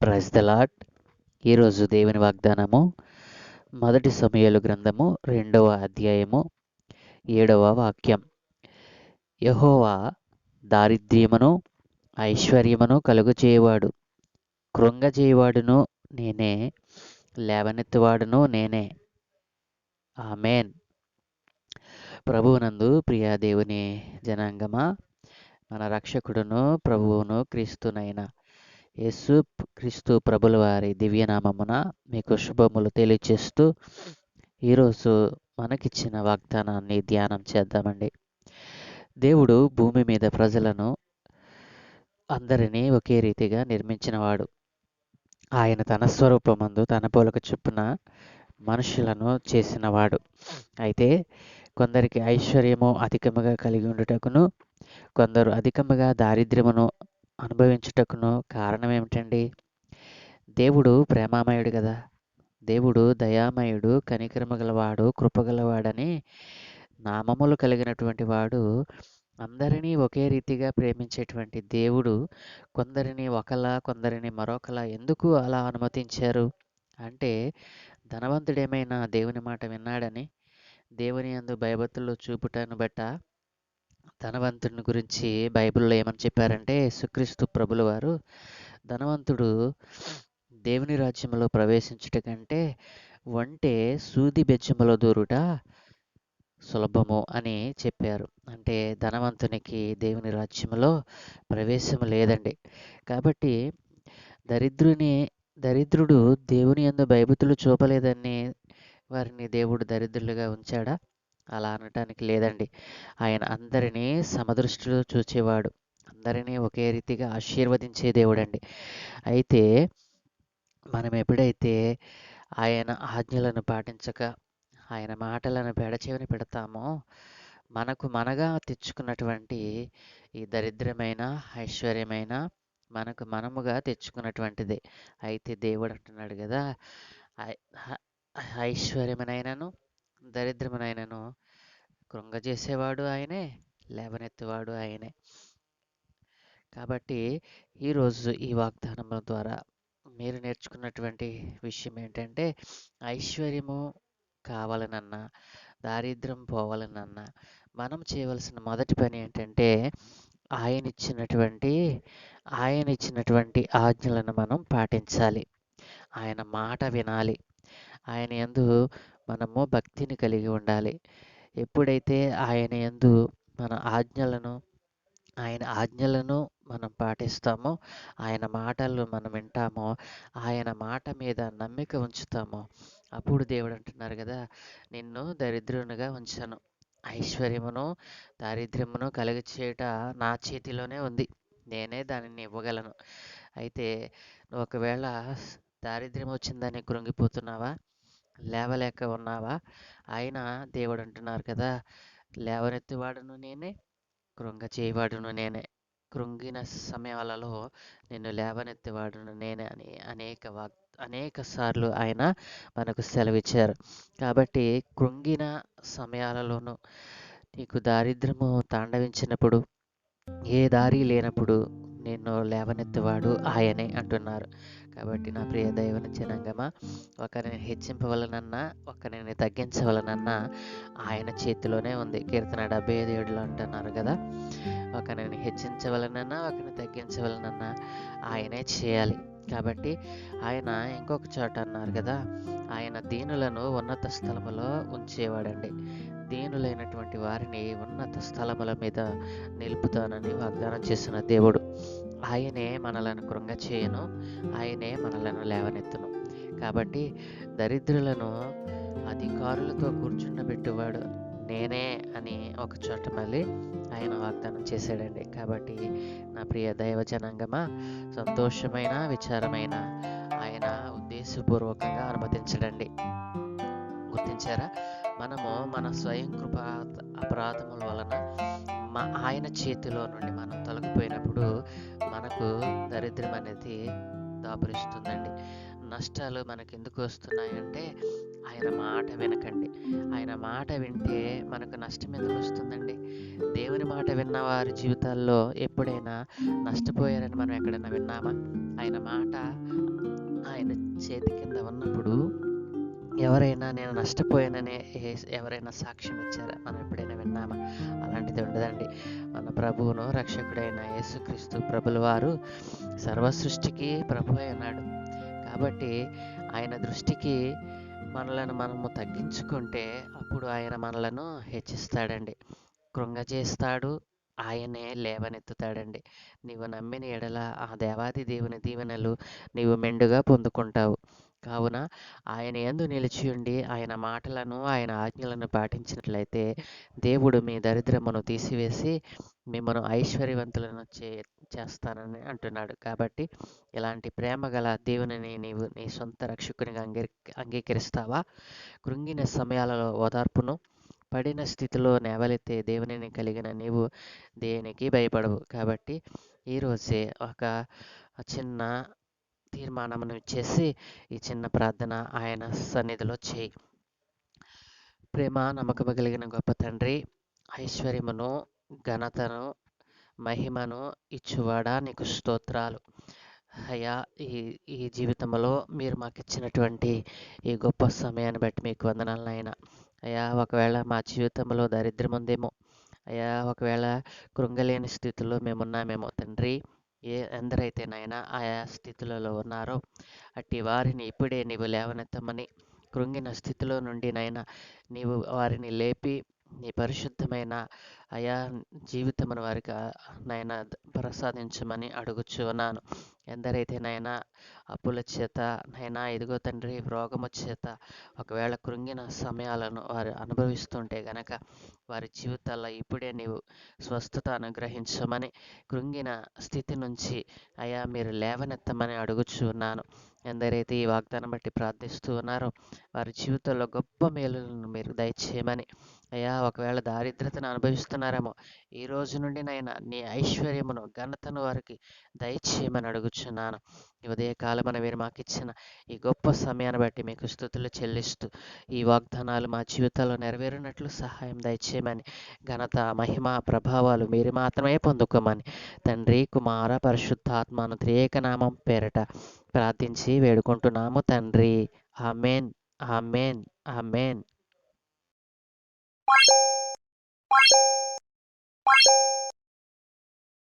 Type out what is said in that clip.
Praise the lord. ఈరోజు దేవుని వాగ్దానము మొదటి సమూయేలు గ్రంథము 2వ అధ్యాయము 7వ వాక్యం. యెహోవా దారిద్ర్యమును ఐశ్వర్యమును కలుగజేయవాడు, కృంగజేయవాడును నేనే, లేవనెత్తువాడును నేనే. ఆమేన్. ప్రభువునందు ప్రియ దేవుని జనాంగమా, మన రక్షకుడును ప్రభువును క్రీస్తునైన యేసు క్రీస్తు ప్రభుల వారి దివ్యనామమున మీకు శుభములు తెలియచేస్తూ ఈరోజు మనకిచ్చిన వాగ్దానాన్ని ధ్యానం చేద్దామండి. దేవుడు భూమి మీద ప్రజలను అందరినీ ఒకే రీతిగా నిర్మించినవాడు. ఆయన తన స్వరూపమందు తన పోలిక చొప్పున మనుషులను చేసినవాడు. అయితే కొందరికి ఐశ్వర్యము అధికముగా కలిగి ఉండుటకును, కొందరు అధికముగా దారిద్ర్యమును అనుభవించుటకును కారణం ఏమిటండి? దేవుడు ప్రేమామయుడు కదా. దేవుడు దయామయుడు, కనికరము గలవాడు, కృపగలవాడని నామములు కలిగినటువంటి వాడు. అందరినీ ఒకే రీతిగా ప్రేమించేటువంటి దేవుడు కొందరిని ఒకలా, కొందరిని మరొకలా ఎందుకు అలా అనుమతించారు అంటే, ధనవంతుడేమైనా దేవుని మాట విన్నాడని, దేవుని యందు భయభక్తులు చూపుటను బట్ట ధనవంతుని గురించి బైబిల్లో ఏమని చెప్పారంటే, యేసుక్రీస్తు ప్రభుల వారు ధనవంతుడు దేవుని రాజ్యంలో ప్రవేశించుట కంటే వంటే సూది బెచ్చములో దూరుట సులభము అని చెప్పారు. అంటే ధనవంతునికి దేవుని రాజ్యంలో ప్రవేశం లేదండి. కాబట్టి దరిద్రుడు దేవుని యందు భయభక్తులు చూపలేదని వారిని దేవుడు దరిద్రులుగా ఉంచాడా? అలా అనటానికి లేదండి. ఆయన అందరినీ సమదృష్టిలో చూచేవాడు, అందరినీ ఒకే రీతిగా ఆశీర్వదించే దేవుడండి. అయితే మనం ఎప్పుడైతే ఆయన ఆజ్ఞలను పాటించక ఆయన మాటలను పెడచెవిన పెడతామో, మనగా తెచ్చుకున్నటువంటి ఈ దరిద్రమైన ఐశ్వర్యమైన మనముగా తెచ్చుకున్నటువంటిదే. అయితే దేవుడు అంటున్నాడు కదా, ఐశ్వర్యమునైనను దరిద్రమునైనను కృంగజేసేవాడు ఆయనే, లేవనెత్తువాడు ఆయనే. కాబట్టి ఈరోజు ఈ వాగ్దానముల ద్వారా మీరు నేర్చుకున్నటువంటి విషయం ఏంటంటే, ఐశ్వర్యము కావాలనన్నా, దారిద్ర్యం పోవాలనన్నా మనం చేయవలసిన మొదటి పని ఏంటంటే, ఆయన ఇచ్చినటువంటి ఆజ్ఞలను మనం పాటించాలి. ఆయన మాట వినాలి. ఆయన యందు మనము భక్తిని కలిగి ఉండాలి. ఎప్పుడైతే ఆయన యందు ఆయన ఆజ్ఞలను మనం పాటిస్తామో, ఆయన మాటలు మనం వింటామో, ఆయన మాట మీద నమ్మిక ఉంచుతామో, అప్పుడు దేవుడు అంటున్నారు కదా, నిన్ను దరిద్రునిగా ఉంచాను, ఐశ్వర్యమును దారిద్ర్యమును కలుగచేయుట నా చేతిలోనే ఉంది, నేనే దానిని ఇవ్వగలను. అయితే నువ్వు ఒకవేళ దారిద్ర్యం వచ్చిందని కృంగిపోతున్నావా, లేవలేక ఉన్నావా? ఆయన దేవుడు అంటున్నారు కదా, లేవనెత్తువాడును నేనే, కృంగచేయవాడును నేనే, కృంగిన సమయాలలో నిన్ను లేవనెత్తువాడును నేనే అని అనేక సార్లు ఆయన మనకు సెలవిచ్చారు. కాబట్టి కృంగిన సమయాలలోనూ నీకు దారిద్ర్యము తాండవించినప్పుడు, ఏ దారి లేనప్పుడు నిన్ను లేవనెత్తువాడు ఆయనే అంటున్నారు. కాబట్టి నా ప్రియ దైవన జనాంగమా, ఒకరిని హెచ్చింపవలనన్నా, ఒకరిని తగ్గించవలనన్నా ఆయన చేతిలోనే ఉంది. కీర్తన 75:7 అంటున్నారు కదా, ఒకరిని హెచ్చించవలనన్నా, ఒకరిని తగ్గించవలనన్నా ఆయనే చేయాలి. కాబట్టి ఆయన ఇంకొక చోట అన్నారు కదా, ఆయన దీనులను ఉన్నత స్థలములో ఉంచేవాడండి. దీనులైనటువంటి వారిని ఉన్నత స్థలముల మీద నిలుపుతానని వాగ్దానం చేసిన దేవుడు. ఆయనే మనలను కృంగచేయును, ఆయనే మనలను లేవనెత్తును. కాబట్టి దరిద్రులను అధికారులతో కూర్చుండబెట్టువాడు నేనే అని ఒక చోట మళ్ళీ ఆయన వాగ్దానం చేశాడండి. కాబట్టి నా ప్రియ దైవ జనాంగమా, సంతోషమైన విచారమైన ఆయన ఉద్దేశపూర్వకంగా అనుమతించడండి. గుర్తించారా? మనము మన స్వయం కృప అపరాధముల వలన ఆయన చేతిలో నుండి మనం తొలగిపోయినప్పుడు మనకు దరిద్రం అనేది దాపురిస్తుందండి. నష్టాలు మనకు ఎందుకు వస్తున్నాయంటే, ఆయన మాట వినకండి. ఆయన మాట వింటే మనకు నష్టం ఎందుకు వస్తుందండి? దేవుని మాట విన్న వారి జీవితాల్లో ఎప్పుడైనా నష్టపోయారని మనం ఎక్కడైనా విన్నామా? ఆయన మాట ఆయన చేతి కింద ఉన్నప్పుడు ఎవరైనా నేను నష్టపోయానని ఎవరైనా సాక్ష్యం ఇచ్చారా? మనం ఎప్పుడైనా విన్నామా? అలాంటిది ఉండదండి. మన ప్రభువును రక్షకుడైన యేసుక్రీస్తు ప్రభుల వారు సర్వ సృష్టికి ప్రభు అయినాడు. కాబట్టి ఆయన దృష్టికి మనలను మనము తగ్గించుకుంటే అప్పుడు ఆయన మనలను హెచ్చిస్తాడండి, కృంగజేస్తాడు, ఆయనే లేవనెత్తుతాడండి. నీవు నమ్మిన ఎడల ఆ దేవాది దేవుని దీవెనలు నీవు మెండుగా పొందుకుంటావు. కావున ఆయన యందు నిలిచియుండి ఆయన మాటలను ఆయన ఆజ్ఞలను పాటించినట్లయితే దేవుడు మీ దరిద్రమును తీసివేసి మిమ్మను ఐశ్వర్యవంతులను చేస్తానని అంటున్నాడు. కాబట్టి ఇలాంటి ప్రేమ గల దేవునిని నీవు నీ సొంత రక్షకునిగా అంగీకరిస్తావా? కృంగిన సమయాలలో ఓదార్పును, పడిన స్థితిలో నేవలెత్తే దేవునిని కలిగిన నీవు దేనికి భయపడవు. కాబట్టి ఈరోజే ఒక చిన్న తీర్మానమును చేసి ఈ చిన్న ప్రార్థన ఆయన సన్నిధిలో చేయి. ప్రేమ నమ్మకము కలిగిన గొప్ప తండ్రి, ఐశ్వర్యమును, ఘనతను, మహిమను ఇచ్చువాడా నీకు స్తోత్రాలు. అయ్యా, ఈ ఈ జీవితంలో మీరు మాకు ఇచ్చినటువంటి ఈ గొప్ప సమయాన్ని బట్టి మీకు వందనాలు నాయనా. అయ్యా, ఒకవేళ మా జీవితంలో దరిద్రం ఉందేమో, అయ్యా ఒకవేళ కృంగలేని స్థితిలో మేమున్నామేమో తండ్రి, ఎందరైతే నాయనా ఆయా స్థితులలో ఉన్నారో అట్టి వారిని ఇప్పుడే నీవు లేవనెత్తమని, కృంగిన స్థితిలో నుండి నైనా నీవు వారిని లేపి నీ పరిశుద్ధమైన అయా జీవితమును వారికి నైనా ప్రసాదించమని అడుగుచున్నాను. ఎందరైతే నైనా అప్పుల చేత నైనా ఇదిగో తండ్రి రోగము చేత ఒకవేళ కృంగిన సమయాలను వారు అనుభవిస్తుంటే గనక వారి జీవితాల్లో ఇప్పుడే నీవు స్వస్థత అనుగ్రహించమని, కృంగిన స్థితి నుంచి అయా మీరు లేవనెత్తమని అడుగుచున్నాను. ఎందరైతే ఈ వాగ్దానం బట్టి ప్రార్థిస్తూ ఉన్నారో వారి జీవితంలో గొప్ప మేలులను మీరు దయచేయమని, అయ్యా ఒకవేళ దారిద్రతను అనుభవిస్తున్నారేమో ఈ రోజు నుండి నైనా నీ ఐశ్వర్యమును ఘనతను వారికి దయచేయమని అడుగుచున్నాను. ఈ ఉదయకాలమున మీరు మాకు ఇచ్చిన ఈ గొప్ప సమయాన్ని బట్టి మీకు స్తుతులు చెల్లిస్తూ ఈ వాగ్దానాలు మా జీవితాల్లో నెరవేరినట్లు సహాయం దయచేయమని, ఘనత మహిమ ప్రభావాలు మీరు మాత్రమే పొందుకోమని తండ్రి కుమార పరిశుద్ధాత్మను త్రియేకనామం పేరట ప్రార్థించి వేడుకుంటున్నాము తండ్రి. Amen, amen, amen.